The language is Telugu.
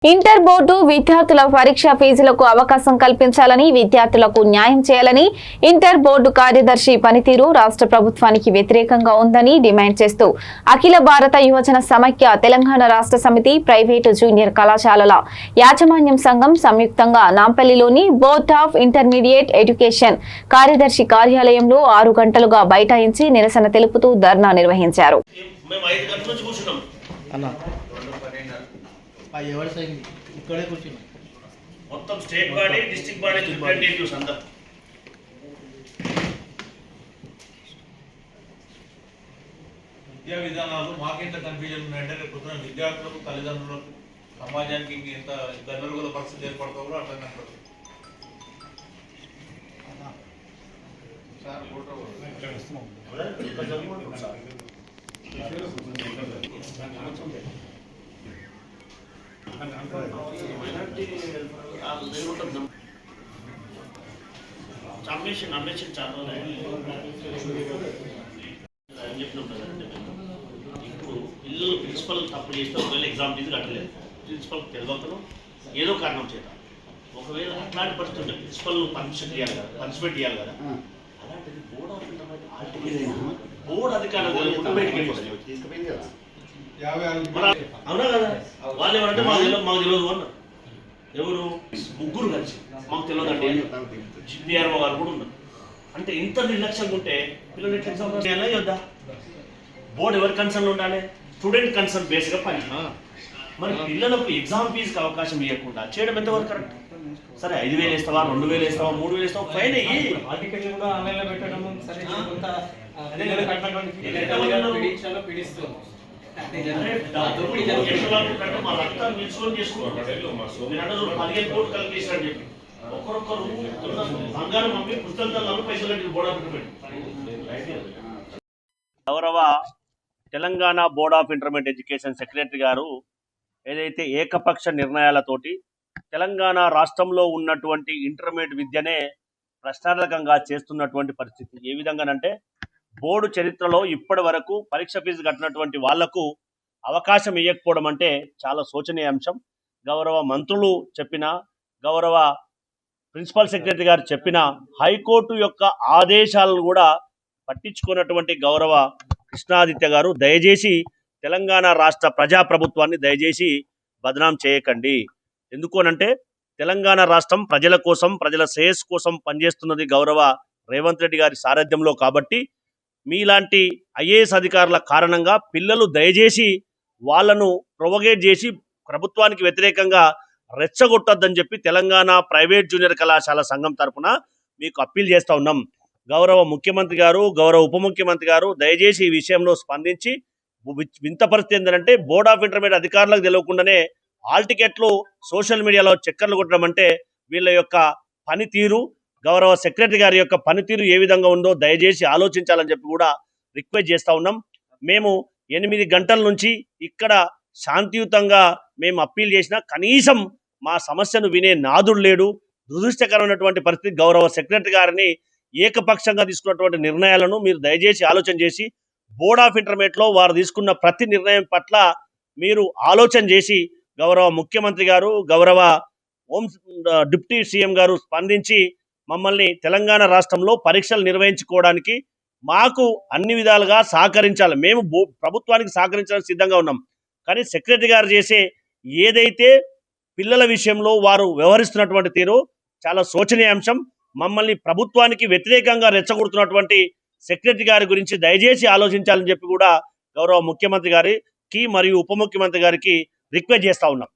ఇంటర్ బోర్డు విద్యార్థుల పరీక్ష ఫీజులకు అవకాశం కల్పించాలని, విద్యార్థులకు న్యాయం చేయాలని ఇంటర్ బోర్డు కార్యదర్శి పనితీరు రాష్ట్ర ప్రభుత్వానికి వ్యతిరేకంగా ఉందని డిమాండ్ చేస్తూ అఖిల భారత యువజన సమైక్య తెలంగాణ రాష్ట్ర సమితి ప్రైవేటు జూనియర్ కళాశాలల యాజమాన్యం సంఘం సంయుక్తంగా నాంపల్లిలోని బోర్డ్ ఆఫ్ ఇంటర్మీడియట్ ఎడ్యుకేషన్ కార్యదర్శి కార్యాలయంలో 6 గంటలుగా బైఠాయించి నిరసన తెలుపుతూ ధర్నా నిర్వహించారు. మొత్తం state body district body representatives అందరూ విద్యా విధానాలు మాకెంత కన్ఫ్యూజన్ ఉన్నాయంటే రేపు పొద్దున విద్యార్థులకు తల్లిదండ్రులకు సమాజానికి ఎంత గందరగోళ పరిస్థితి ఏర్పడతావు కూడా అర్థం కనపడుతుంది. ఇప్పుడు పిల్లలు ప్రిన్సిపల్ తప్పు చేస్తే ఒకవేళ ఎగ్జామ్ ఫీజు కట్టలేదు, ప్రిన్సిపల్ తెలియకను ఏదో కారణం చేత ఒకవేళ అట్లాంటి పరిస్థితి ఉంటే ప్రిన్సిపల్ పనిష్మెంట్ ఇవ్వాలి కదా. అలాంటిది బోర్డు అధికారులు బయటకి అవునా కదా. వాళ్ళు ఏమంటే మాకు తెలియదు అన్నారు. ఎవరు ముగ్గురు కలిసి మాకు తెలియదండి జిపిఆర్ఓ గారు కూడా ఉన్నారు. అంటే ఇంత నిర్లక్ష్యంగా ఉంటే పిల్లలు ఎట్లా ఎగ్జామ్ చేయాలా వద్దా? బోర్డు ఎవరి కన్సర్న్ ఉండాలి? స్టూడెంట్ కన్సర్న్ బేస్గా పని. మరి పిల్లలకు ఎగ్జామ్ ఫీజుకి అవకాశం ఇవ్వకుండా చేయడం ఎంతవరకు కరెక్ట్? సరే 5,000 వేస్తావా, 2,000 వేస్తావా, 3,000 వేస్తావా, ఫైన్ గౌరవ Telangana board of intermediate education secretary గారు ఏదైతే ఏకపక్ష నిర్ణయాలతోటి తెలంగాణ రాష్ట్రంలో ఉన్నటువంటి ఇంటర్మీడియట్ విద్యనే ప్రశ్నార్థకంగా చేస్తున్నటువంటి పరిస్థితి. ఏ విధంగానంటే బోర్డు చరిత్రలో ఇప్పటి వరకు పరీక్ష ఫీజు కట్టినటువంటి వాళ్లకు అవకాశం ఇవ్వకపోవడం అంటే చాలా శోచనీయ అంశం. గౌరవ మంత్రులు చెప్పిన, గౌరవ ప్రిన్సిపల్ సెక్రటరీ గారు చెప్పిన, హైకోర్టు యొక్క ఆదేశాలను కూడా పట్టించుకున్నటువంటి గౌరవ కృష్ణాదిత్య గారు దయచేసి తెలంగాణ రాష్ట్ర ప్రజాప్రభుత్వాన్ని దయచేసి బదనాం చేయకండి. ఎందుకోనంటే తెలంగాణ రాష్ట్రం ప్రజల కోసం, ప్రజల శ్రేయస్సు కోసం పనిచేస్తున్నది గౌరవ రేవంత్ రెడ్డి గారి సారథ్యంలో. కాబట్టి మీలాంటి ఐఏఎస్ అధికారుల కారణంగా పిల్లలు దయచేసి వాళ్ళను ప్రొవోగేట్ చేసి ప్రభుత్వానికి వ్యతిరేకంగా రెచ్చగొట్టొద్దని చెప్పి తెలంగాణ ప్రైవేట్ జూనియర్ కళాశాల సంఘం తరఫున మీకు అప్పీల్ చేస్తూ ఉన్నాం. గౌరవ ముఖ్యమంత్రి గారు, గౌరవ ఉప ముఖ్యమంత్రి గారు దయచేసి ఈ విషయంలో స్పందించి, వింత పరిస్థితి ఏంటంటే బోర్డ్ ఆఫ్ ఇంటర్మీడియట్ అధికారులకు తెలియకుండానే హాల్ టికెట్లు సోషల్ మీడియాలో చక్కర్లు కొట్టడం అంటే వీళ్ళ యొక్క పనితీరు, గౌరవ సెక్రటరీ గారి యొక్క పనితీరు ఏ విధంగా ఉందో దయచేసి ఆలోచించాలని చెప్పి కూడా రిక్వెస్ట్ చేస్తూ ఉన్నాం. మేము 8 గంటల నుంచి ఇక్కడ శాంతియుతంగా మేము అప్పీల్ చేసినా కనీసం మా సమస్యను వినే నాదుడు లేడు. దురదృష్టకరమైనటువంటి పరిస్థితి. గౌరవ సెక్రటరీ గారిని ఏకపక్షంగా తీసుకున్నటువంటి నిర్ణయాలను మీరు దయచేసి ఆలోచన చేసి బోర్డ్ ఆఫ్ ఇంటర్మీడియట్లో వారు తీసుకున్న ప్రతి నిర్ణయం పట్ల మీరు ఆలోచన చేసి గౌరవ ముఖ్యమంత్రి గారు, గౌరవ డిప్యూటీ సీఎం గారు స్పందించి మమ్మల్ని తెలంగాణ రాష్ట్రంలో పరీక్షలు నిర్వహించుకోవడానికి మాకు అన్ని విధాలుగా సహకరించాలి. మేము ప్రభుత్వానికి సహకరించడానికి సిద్ధంగా ఉన్నాం. కానీ సెక్రటరీ గారు చేసే ఏదైతే పిల్లల విషయంలో వారు వ్యవహరిస్తున్నటువంటి తీరు చాలా శోచనీయ అంశం. మమ్మల్ని ప్రభుత్వానికి వ్యతిరేకంగా రెచ్చగొడుతున్నటువంటి సెక్రటరీ గారి గురించి దయచేసి ఆలోచించాలని చెప్పి కూడా గౌరవ ముఖ్యమంత్రి గారికి మరియు ఉప ముఖ్యమంత్రి గారికి రిక్వెస్ట్ చేస్తూ ఉన్నాం.